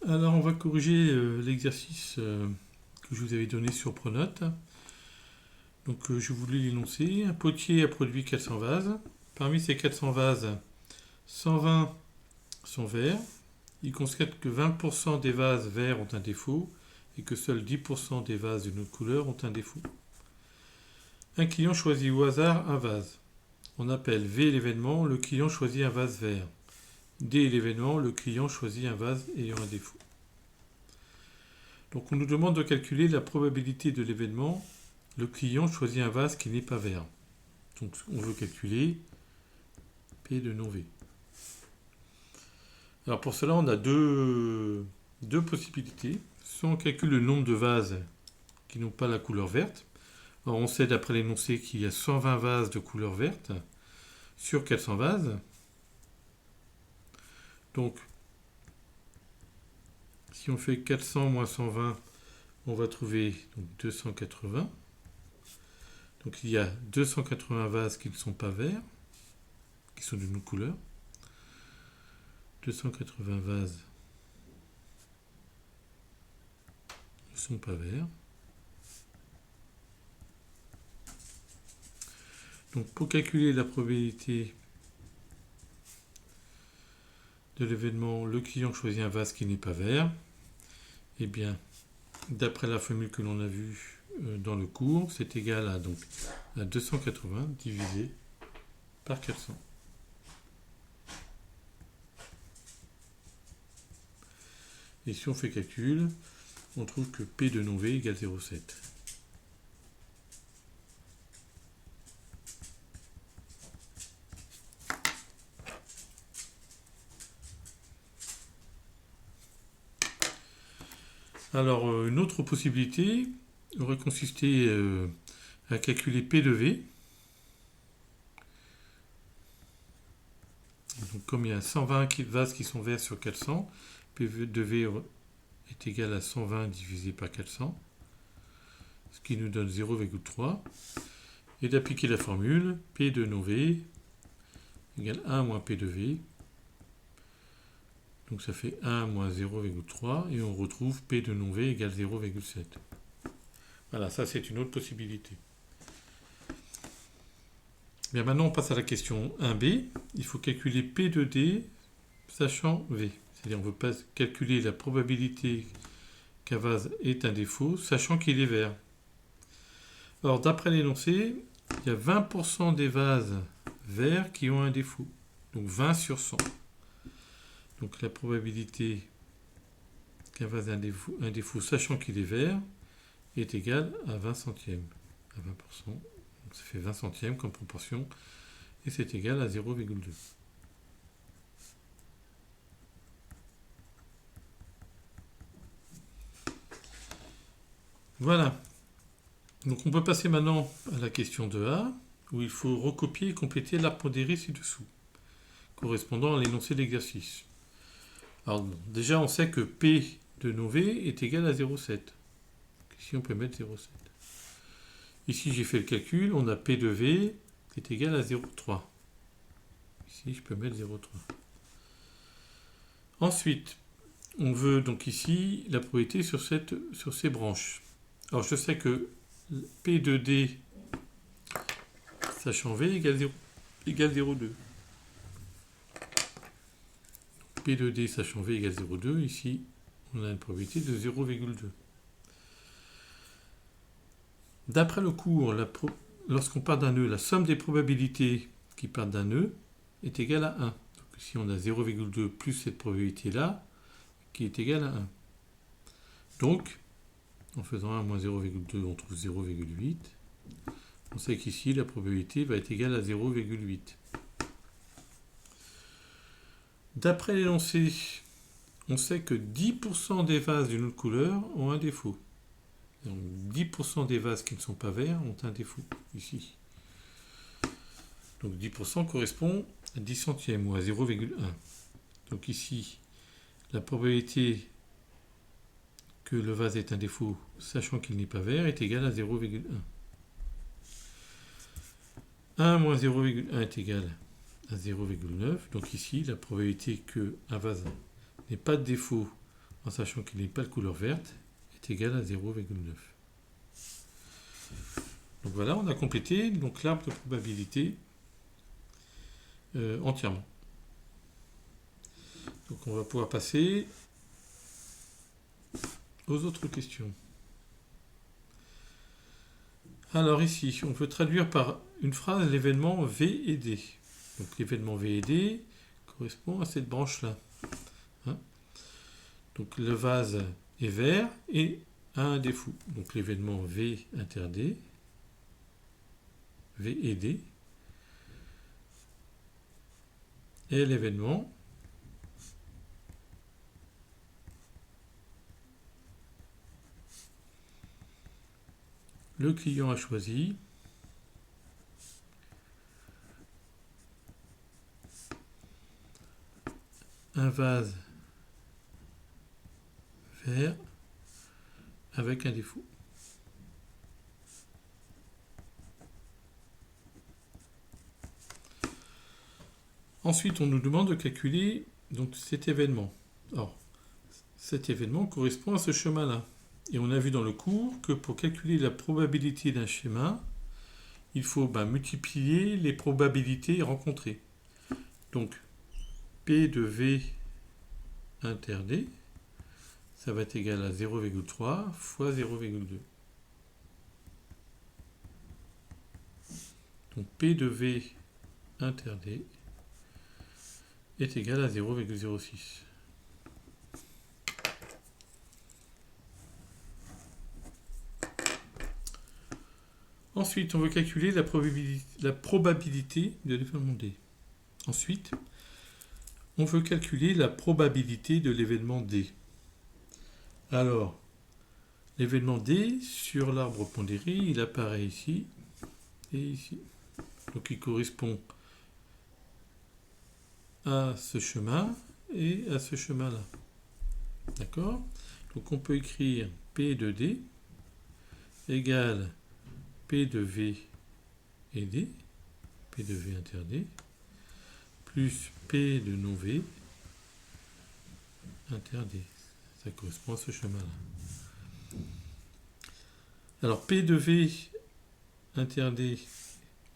Alors, on va corriger l'exercice que je vous avais donné sur Pronote. Donc, je voulais l'énoncer. Un potier a produit 400 vases. Parmi ces 400 vases, 120 sont verts. Il constate que 20% des vases verts ont un défaut et que seuls 10% des vases d'une autre couleur ont un défaut. Un client choisit au hasard un vase. On appelle V l'événement, le client choisit un vase vert. D l'événement, le client choisit un vase ayant un défaut. Donc on nous demande de calculer la probabilité de l'événement. Le client choisit un vase qui n'est pas vert. Donc on veut calculer P de non V. Alors pour cela, on a deux possibilités. Soit on calcule le nombre de vases qui n'ont pas la couleur verte. Alors on sait d'après l'énoncé qu'il y a 120 vases de couleur verte sur 400 vases. Donc si on fait 400 moins 120, on va trouver donc 280. Donc il y a 280 vases qui ne sont pas verts, qui sont d'une autre couleur. 280 vases ne sont pas verts. Donc pour calculer la probabilité de l'événement, le client choisit un vase qui n'est pas vert. Eh bien, d'après la formule que l'on a vue dans le cours, c'est égal à, donc, à 280 divisé par 400. Et si on fait calcul, on trouve que P de non V égale 0,7. Alors, une autre possibilité aurait consisté à calculer P de V. Donc, comme il y a 120 vases qui sont verts sur 400, P de V est égal à 120 divisé par 400, ce qui nous donne 0,3. Et d'appliquer la formule P de non V égale 1 moins P de V. Donc ça fait 1 moins 0,3 et on retrouve P de non V égale 0,7. Voilà, ça c'est une autre possibilité. Bien, maintenant on passe à la question 1b. Il faut calculer P de D sachant V. C'est-à-dire on veut pas calculer la probabilité qu'un vase ait un défaut sachant qu'il est vert. Alors d'après l'énoncé, il y a 20% des vases verts qui ont un défaut. Donc 20 sur 100. Donc la probabilité qu'un vase ait un défaut sachant qu'il est vert est égale à 20 centièmes. À 20%. Donc ça fait 20 centièmes comme proportion. Et c'est égal à 0,2. Voilà. Donc on peut passer maintenant à la question 2a, où il faut recopier et compléter l'arbre pondéré ci-dessous, correspondant à l'énoncé d'exercice. Alors déjà on sait que P de non V est égal à 0,7. Ici on peut mettre 0,7. Ici j'ai fait le calcul, on a P de V qui est égal à 0,3. Ici je peux mettre 0,3. Ensuite, on veut donc ici la probabilité sur ces branches. Alors je sais que P de D sachant V égale 0,2. P de D sachant V égale 0,2. Ici, on a une probabilité de 0,2. D'après le cours, lorsqu'on part d'un nœud, la somme des probabilités qui partent d'un nœud est égale à 1. Donc ici, on a 0,2 plus cette probabilité-là, qui est égale à 1. Donc, en faisant 1 moins 0,2, on trouve 0,8. On sait qu'ici, la probabilité va être égale à 0,8. D'après l'énoncé, on sait que 10% des vases d'une autre couleur ont un défaut. Donc 10% des vases qui ne sont pas verts ont un défaut, ici. Donc 10% correspond à 10 centièmes ou à 0,1. Donc ici, la probabilité que le vase ait un défaut, sachant qu'il n'est pas vert, est égale à 0,1. 1 moins 0,1 est égal à 0,9. Donc ici, la probabilité qu'un vase n'ait pas de défaut en sachant qu'il n'est pas de couleur verte, est égal à 0,9. Donc voilà, on a complété donc l'arbre de probabilité entièrement. Donc on va pouvoir passer aux autres questions. Alors ici, on peut traduire par une phrase l'événement V et D. Donc l'événement V et D correspond à cette branche-là. Hein, donc le vase est vert et a un défaut. Donc l'événement V inter D, V et D, est l'événement le client a choisi un vase vert avec un défaut. Ensuite, on nous demande de calculer donc, cet événement. Or, cet événement correspond à ce chemin-là. Et on a vu dans le cours que pour calculer la probabilité d'un schéma, il faut multiplier les probabilités rencontrées. Donc, P de V inter D, ça va être égal à 0,3 fois 0,2. Donc, P de V inter D est égal à 0,06. Ensuite, on veut calculer la probabilité de l'événement D. Ensuite, on veut calculer la probabilité de l'événement D. Alors, l'événement D sur l'arbre pondéré, il apparaît ici et ici. Donc, il correspond à ce chemin et à ce chemin-là. D'accord? Donc, on peut écrire P de D égale P de V et D, P de V inter D, plus P de non V inter D. Ça correspond à ce chemin-là. Alors P de V inter D,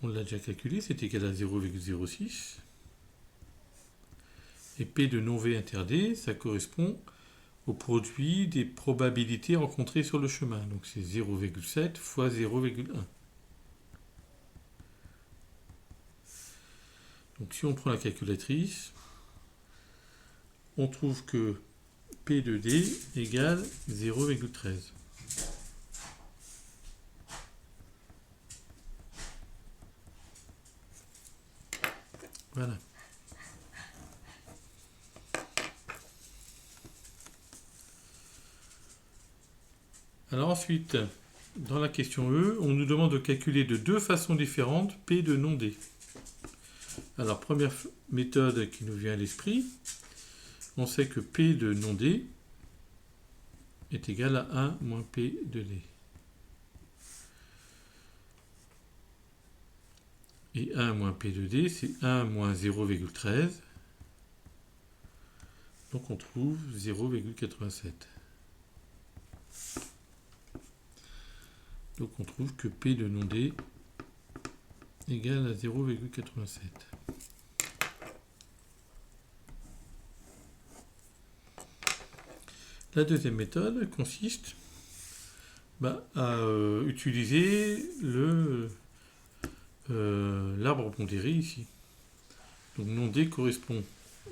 on l'a déjà calculé, c'est égal à 0,06. Et P de non V inter D, ça correspond au produit des probabilités rencontrées sur le chemin. Donc c'est 0,7 fois 0,1. Donc si on prend la calculatrice, on trouve que P de D égale 0,13. Voilà. Alors ensuite, dans la question E, on nous demande de calculer de deux façons différentes P de non D. Alors première méthode qui nous vient à l'esprit, on sait que P de non D est égal à 1 moins P de D. Et 1 moins P de D, c'est 1 moins 0,13. Donc on trouve 0,87. Donc on trouve que P de non D égale à 0,87. La deuxième méthode consiste à utiliser l'arbre pondéré ici. Donc non D correspond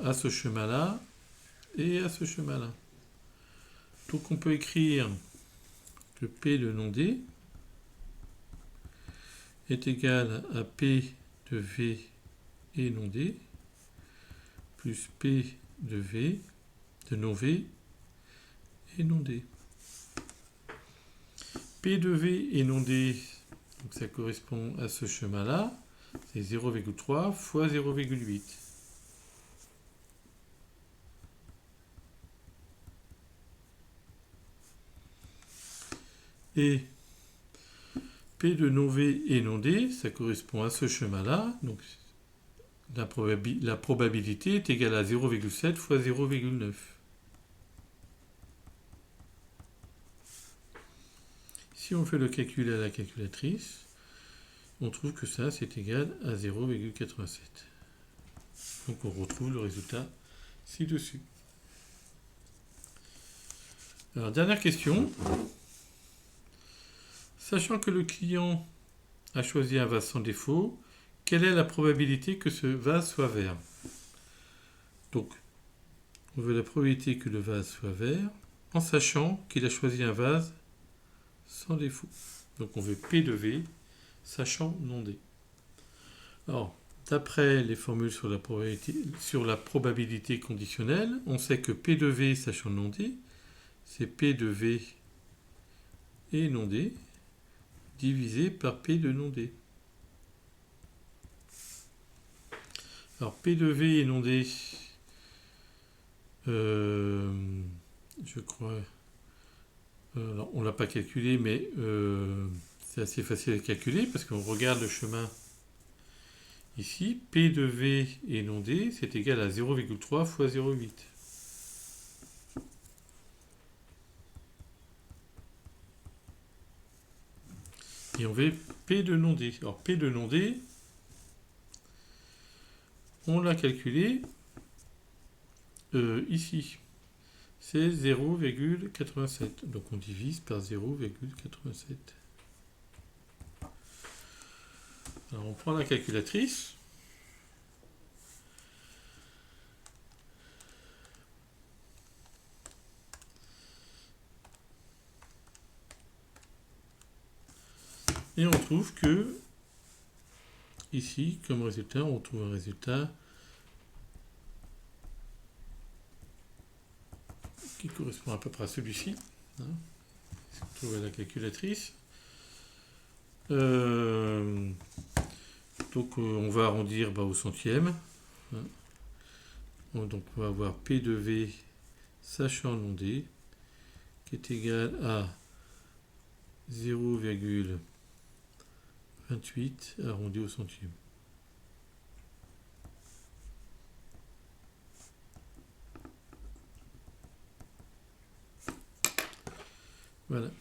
à ce chemin-là et à ce chemin-là. Donc on peut écrire que P de non D est égal à P de V et non D plus P de V de non V et non D. P de V et non D, donc ça correspond à ce chemin-là, c'est 0,3 fois 0,8. Et P de non V et non D, ça correspond à ce chemin-là, donc la probabilité est égale à 0,7 fois 0,9. Si on fait le calcul à la calculatrice, on trouve que ça, c'est égal à 0,87. Donc on retrouve le résultat ci-dessus. Alors, dernière question. Sachant que le client a choisi un vase sans défaut, quelle est la probabilité que ce vase soit vert? Donc, on veut la probabilité que le vase soit vert en sachant qu'il a choisi un vase sans défaut. Donc, on veut P de V, sachant non D. Alors, d'après les formules sur la probabilité conditionnelle, on sait que P de V, sachant non D, c'est P de V et non D divisé par P de non D. Alors P de V et non D, je crois, alors on ne l'a pas calculé, mais c'est assez facile à calculer parce qu'on regarde le chemin ici. P de V et non D, c'est égal à 0,3 fois 0,8. Et on veut P de non D. Alors P de non D, on l'a calculé ici. C'est 0,87. Donc on divise par 0,87. Alors on prend la calculatrice. Et on trouve que, ici, comme résultat, on trouve un résultat qui correspond à peu près à celui-ci. Hein. On trouve à la calculatrice. Donc on va arrondir au centième. Hein. Donc on va avoir P de V sachant non D qui est égal à 0,28 arrondi au centième. Voilà.